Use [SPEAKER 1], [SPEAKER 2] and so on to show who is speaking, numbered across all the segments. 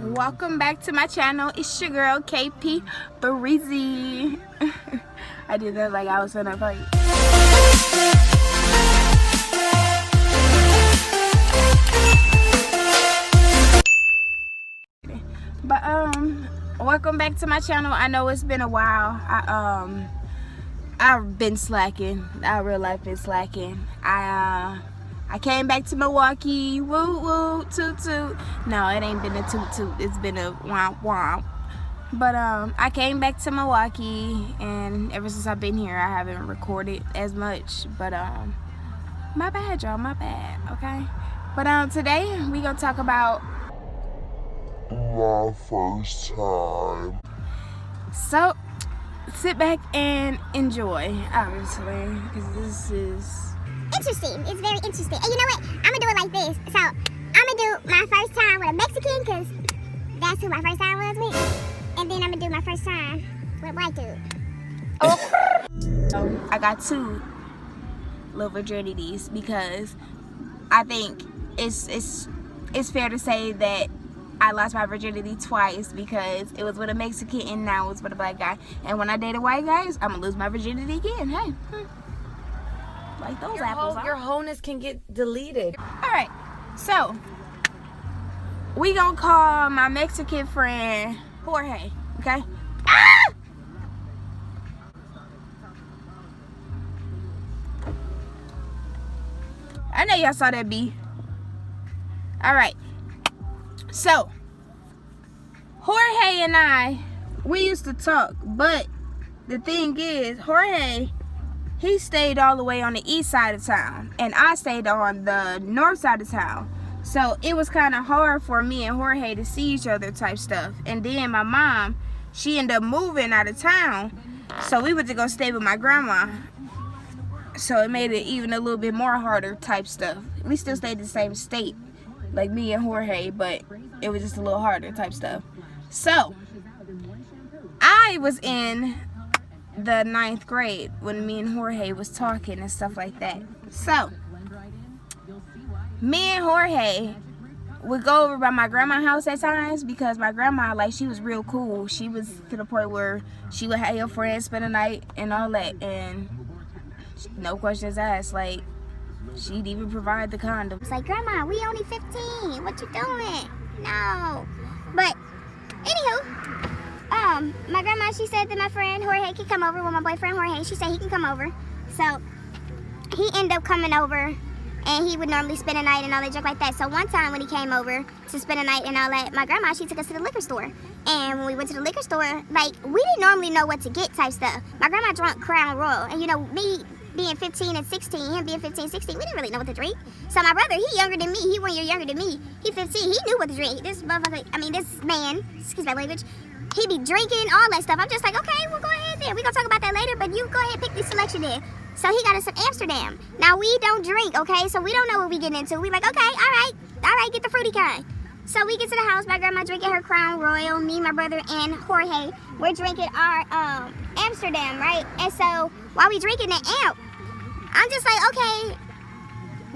[SPEAKER 1] Welcome back to my channel. It's your girl KP Barizzi. I did that like I was in a fight. But welcome back to my channel. I know it's been a while. I've been slacking. I real life been slacking. I came back to Milwaukee. Woo woo toot toot. No, it ain't been a toot toot. It's been a womp womp. But I came back to Milwaukee, and ever since I've been here, I haven't recorded as much. But my bad, y'all. My bad. Okay. But today we gonna talk about
[SPEAKER 2] my first time.
[SPEAKER 1] So sit back and enjoy, obviously, because this is
[SPEAKER 3] interesting. It's very interesting. And you know what? I'm gonna do it like this. So I'm gonna do my first time with a Mexican, because that's who my first time was with. And then I'm gonna do my first time with a white dude.
[SPEAKER 1] Oh. I got two little virginities because I think it's fair to say that I lost my virginity twice, because it was with a Mexican and now it's with a black guy. And when I date a white guy, I'm gonna lose my virginity again. Hey, like those apples.
[SPEAKER 4] Your wholeness can get deleted.
[SPEAKER 1] All right, so we gonna call my Mexican friend Jorge. Okay. Ah! I know y'all saw that B. All right. So, Jorge and I, we used to talk, but the thing is, Jorge, he stayed all the way on the east side of town, and I stayed on the north side of town. So, it was kind of hard for me and Jorge to see each other type stuff. And then my mom, she ended up moving out of town, so we went to go stay with my grandma. So, it made it even a little bit more harder type stuff. We still stayed in the same state, like me and Jorge, but it was just a little harder type stuff. So I was in the 9th grade when me and Jorge was talking and stuff like that. So me and Jorge would go over by my grandma's house at times, because my grandma, like, she was real cool. She was to the point where she would have your friends spend the night and all that, and no questions asked. Like, she'd even provide the condoms.
[SPEAKER 3] It's like, Grandma, we only 15. What you doing? No. But, anywho, my grandma, she said that my friend Jorge could come over with my boyfriend Jorge. She said he can come over. So, he ended up coming over, and he would normally spend a night and all that junk like that. So, one time when he came over to spend a night and all that, my grandma, she took us to the liquor store. And when we went to the liquor store, like, we didn't normally know what to get type stuff. My grandma drank Crown Royal. And, you know, me being 15 and 16, him being 15 and 16, we didn't really know what to drink. So my brother, he younger than me. He 1 year younger than me. He 15. He knew what to drink. This motherfucker, I mean, this man, excuse my language, he be drinking all that stuff. I'm just like, okay, well, go ahead then. We're going to talk about that later, but you go ahead and pick this selection then. So he got us some Amsterdam. Now, we don't drink, okay? So we don't know what we getting into. We like, okay, all right, get the fruity kind. So we get to the house, my grandma drinking her Crown Royal, me, my brother, and Jorge, we're drinking our Amsterdam, right? And so while we drinking the amp, I'm just like, okay,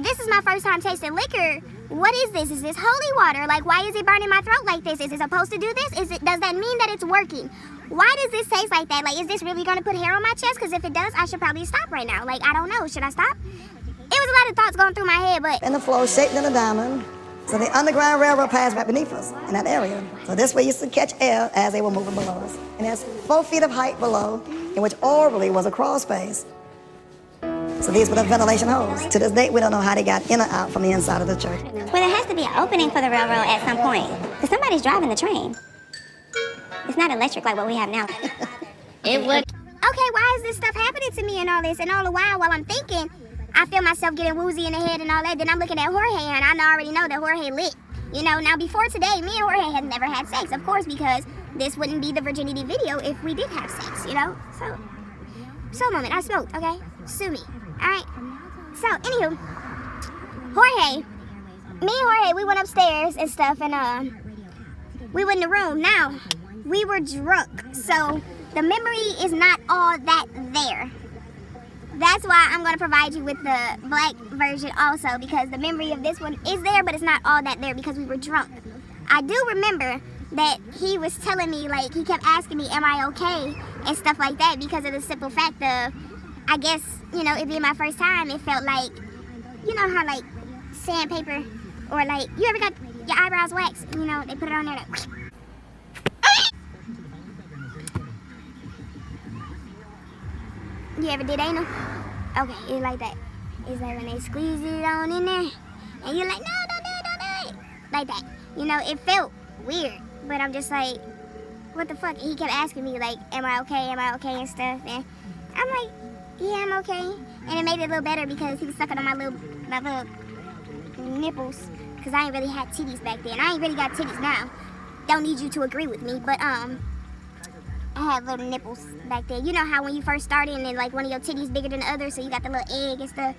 [SPEAKER 3] this is my first time tasting liquor. What is this? Is this holy water? Like, why is it burning my throat like this? Is it supposed to do this? Does that mean that it's working? Why does this taste like that? Like, is this really going to put hair on my chest? Because if it does, I should probably stop right now. Like, I don't know. Should I stop? It was a lot of thoughts going through my head, but...
[SPEAKER 5] And the floor shaped in a diamond. So the Underground Railroad passed right beneath us in that area. So this way you used to catch air as they were moving below us. And there's 4 feet of height below, in which orally was a crawl space. So these were the ventilation holes. To this date, we don't know how they got in or out from the inside of the church.
[SPEAKER 6] Well, there has to be an opening for the railroad at some point, because somebody's driving the train. It's not electric like what we have now.
[SPEAKER 3] It would. Okay, why is this stuff happening to me and all this? And all the while I'm thinking, I feel myself getting woozy in the head and all that. Then I'm looking at Jorge, and I already know that Jorge lit. You know, now before today, me and Jorge had never had sex, of course, because this wouldn't be the virginity video if we did have sex, you know? So moment, I smoked, okay? Sue me, all right? So, anywho, Jorge, me and Jorge, we went upstairs and stuff, and we went in the room. Now, we were drunk, so the memory is not all that there. That's why I'm going to provide you with the black version also, because the memory of this one is there, but it's not all that there because we were drunk. I do remember that he was telling me, like, he kept asking me, am I okay? And stuff like that, because of the simple fact of, I guess, you know, it being my first time, it felt like, you know how, like, sandpaper, or, like, you ever got your eyebrows waxed? You know, they put it on there, like, you ever did anal? Okay, it's like that. It's like when they squeeze it on in there, and you're like, no, don't do it, don't do it. Like that. You know, it felt weird, but I'm just like, what the fuck? He kept asking me, like, am I okay, and stuff, and I'm like, yeah, I'm okay. And it made it a little better because he was sucking on my little nipples, because I ain't really had titties back then. I ain't really got titties now. Don't need you to agree with me, but, I had little nipples back then. You know how when you first started and then like one of your titties bigger than the other, so you got the little egg and stuff?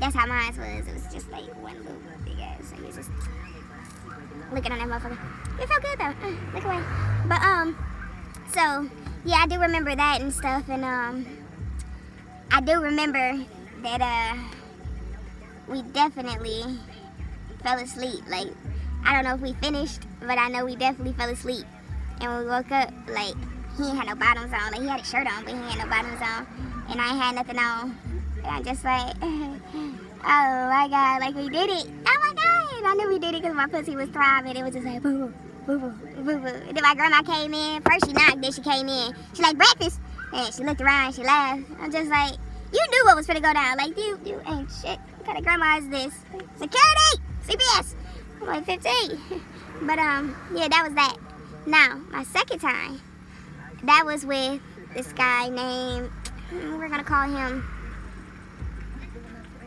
[SPEAKER 3] That's how mine was. It was just like one little big ass. So you was just looking on that motherfucker. It felt good though. Look away. But so yeah, I do remember that and stuff, and I do remember that we definitely fell asleep. Like, I don't know if we finished, but I know we definitely fell asleep. And when we woke up, like, he ain't had no bottoms on. Like, he had a shirt on, but he ain't had no bottoms on. And I ain't had nothing on. And I'm just like, oh my God, like, we did it. Oh my God. I knew we did it because my pussy was throbbing. It was just like, boo, boo, boo, boo, boo. And then my grandma came in. First she knocked, then she came in. She like, breakfast. And she looked around and she laughed. I'm just like, you knew what was finna go down. Like, you ain't shit. What kind of grandma is this? Security! CPS! I'm like 15. But, yeah, that was that. Now, my second time, that was with this guy named, we're gonna call him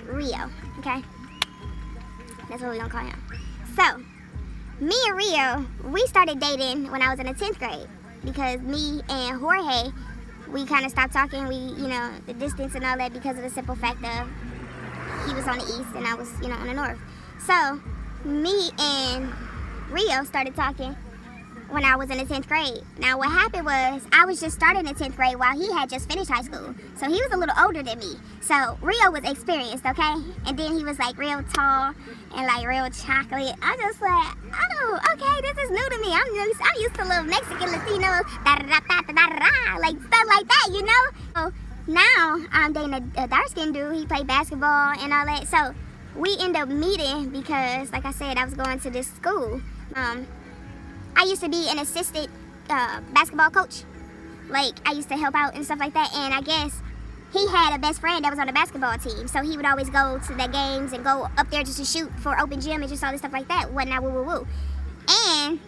[SPEAKER 3] Rio, okay? That's what we're gonna call him. So, me and Rio, we started dating when I was in the 10th grade, because me and Jorge, we kind of stopped talking. We, you know, the distance and all that, because of the simple fact of he was on the east and I was, you know, on the north. So, me and Rio started talking when I was in the 10th grade. Now what happened was, I was just starting the 10th grade while he had just finished high school. So he was a little older than me. So Rio was experienced, okay? And then he was like real tall and like real chocolate. I'm just like, oh, okay, this is new to me. I'm used to little Mexican Latinos, like stuff like that, you know? So now I'm dating a dark-skinned dude. He played basketball and all that. So we end up meeting because, like I said, I was going to this school. I used to be an assistant basketball coach. Like, I used to help out and stuff like that. And I guess he had a best friend that was on the basketball team. So he would always go to the games and go up there just to shoot for open gym and just all this stuff like that. Whatnot, woo, woo, woo. And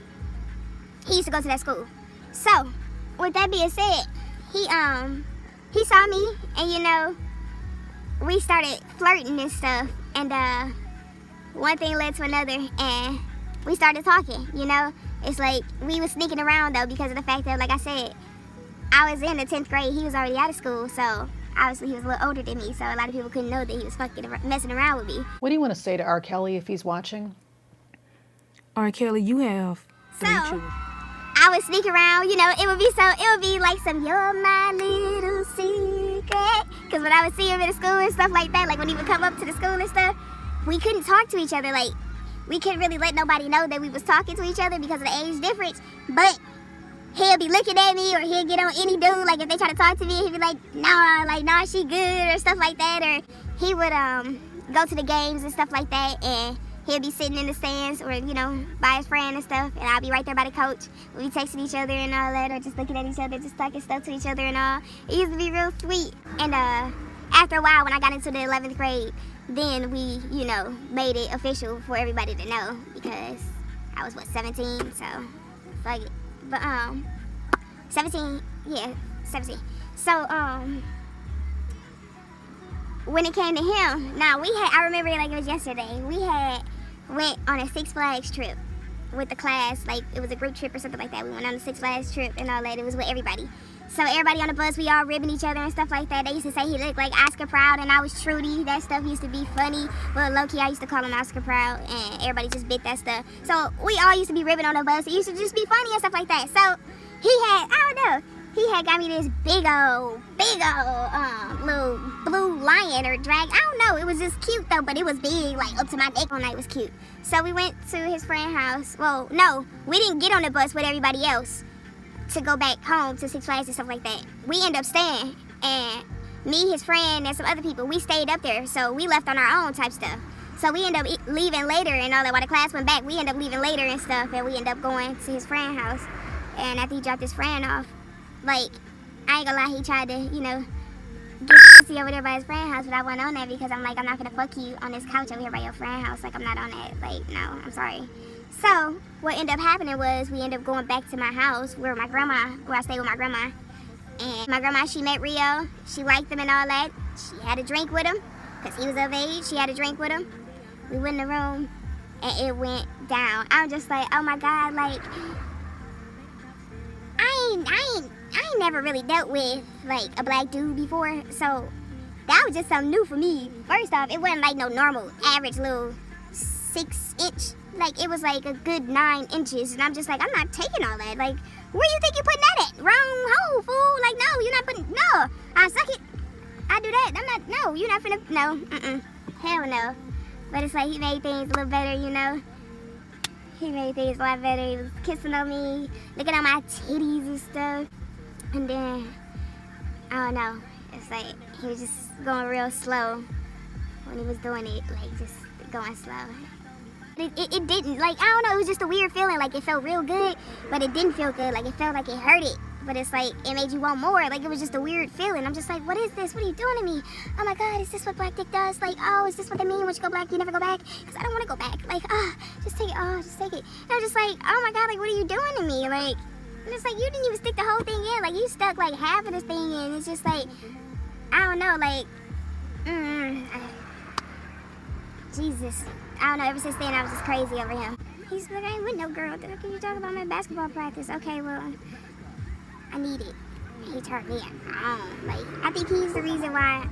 [SPEAKER 3] he used to go to that school. So, with that being said, he saw me and, you know, we started flirting and stuff. And one thing led to another and we started talking, you know? It's like we was sneaking around though, because of the fact that, like I said, I was in the 10th grade. He was already out of school, so obviously he was a little older than me. So a lot of people couldn't know that he was messing around with me.
[SPEAKER 7] What do you want to say to R. Kelly if he's watching?
[SPEAKER 1] R. Kelly, you have
[SPEAKER 3] So I would sneak around, you know. It would be like some "You're my little secret," because when I would see him in the school and stuff like that, like when he would come up to the school and stuff, we couldn't talk to each other. Like, we couldn't really let nobody know that we was talking to each other because of the age difference. But he'll be looking at me, or he'll get on any dude. Like, if they try to talk to me, he'll be like, nah, she good, or stuff like that. Or he would go to the games and stuff like that, and he'll be sitting in the stands, or, you know, by his friend and stuff, and I'll be right there by the coach. We'll be texting each other and all that, or just looking at each other, just talking stuff to each other and all. It used to be real sweet. And after a while, when I got into the 11th grade, then we, you know, made it official for everybody to know, because I was, 17, so fuck it. But, 17, yeah, 17. So, when it came to him, now I remember it like it was yesterday, we went on a Six Flags trip with the class. Like, it was a group trip or something like that. We went on a Six Flags trip and all that. It was with everybody. So everybody on the bus, we all ribbing each other and stuff like that. They used to say he looked like Oscar Proud and I was Trudy. That stuff used to be funny. Well, low-key, I used to call him Oscar Proud, and everybody just bit that stuff. So we all used to be ribbing on the bus. It used to just be funny and stuff like that. So he he had got me this big old, little blue lion or dragon. I don't know. It was just cute though, but it was big, like up to my neck. All night was cute. So we went to his friend's house. Well, no, we didn't get on the bus with everybody else to go back home to Six Flags and stuff like that. We ended up staying, and me, his friend, and some other people, we stayed up there. So we left on our own type stuff. So we ended up leaving later and all that. While the class went back, we ended up leaving later and stuff, and we ended up going to his friend's house. And after he dropped his friend off, like, I ain't gonna lie, he tried to, you know, get the pussy over there by his friend's house, but I wasn't on that because I'm like, I'm not gonna fuck you on this couch over here by your friend's house. Like, I'm not on that. Like, no, I'm sorry. So what ended up happening was we ended up going back to my house where I stayed with my grandma. And my grandma, she met Rio. She liked him and all that. She had a drink with him because he was of age. She had a drink with him. We went in the room and it went down. I'm just like, oh my God, like, I ain't never really dealt with like a black dude before, so that was just something new for me. First off, it wasn't like no normal average little 6-inch. Like, it was like a good 9 inches, and I'm just like, I'm not taking all that. Like, where you think you're putting that at? Wrong hole, fool. Like, no, you're not putting, no. I suck it. I do that. I'm not, no, you're not finna, no, hell no. But it's like he made things a little better, you know. He made things a lot better. He was kissing on me, looking at my titties and stuff. And then, I don't know. It's like he was just going real slow when he was doing it. Like, just going slow. It didn't, like, I don't know. It was just a weird feeling. Like, it felt real good, but it didn't feel good. Like, it felt like it hurt it. But it's like, it made you want more. Like, it was just a weird feeling. I'm just like, what is this? What are you doing to me? Oh my God, is this what black dick does? Like, oh, is this what they mean when you go black, you never go back? Because I don't want to go back. Like, just take it. Oh, just take it. And I'm just like, oh my God, like, what are you doing to me? Like, and it's like, you didn't even stick the whole thing in. Like, you stuck like half of this thing in. It's just like, I don't know, like, Jesus. I don't know, ever since then I was just crazy over him. He's like, I ain't with no girl. Can you talk about my basketball practice? Okay, well, I need it. He turned me on. Like, I think he's the reason why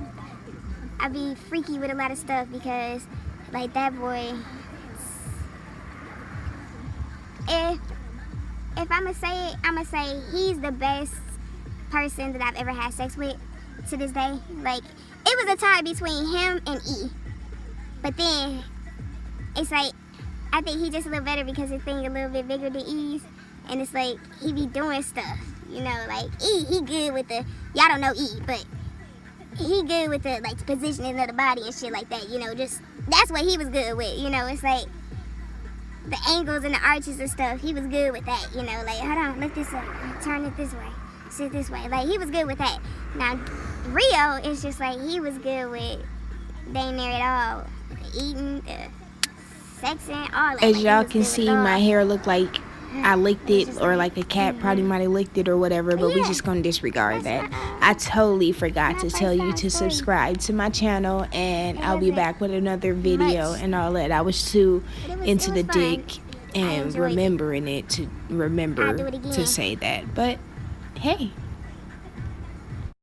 [SPEAKER 3] I be freaky with a lot of stuff, because, like, that boy, if I'ma say it, I'ma say he's the best person that I've ever had sex with to this day. Like, it was a tie between him and E. But then, it's like, I think he just a little better because his thing a little bit bigger than E's. And it's like, he be doing stuff, you know, like, E, he good with the, y'all don't know E, but he good with the, like, positioning of the body and shit like that, you know, just, that's what he was good with, you know, it's like, the angles and the arches and stuff, he was good with that, you know, like, hold on, look this way, turn it this way, sit this way, like, he was good with that. Now, Rio is just like, he was good with dang near it all, eating, sexing, all that.
[SPEAKER 1] As
[SPEAKER 3] like,
[SPEAKER 1] y'all can see, my hair looked like I licked it, or like a cat probably might have licked it or whatever, but we just gonna disregard that. I totally forgot to tell you to subscribe to my channel, and I'll be back with another video and all that. I was too into the dick and remembering it to remember to say that, but hey.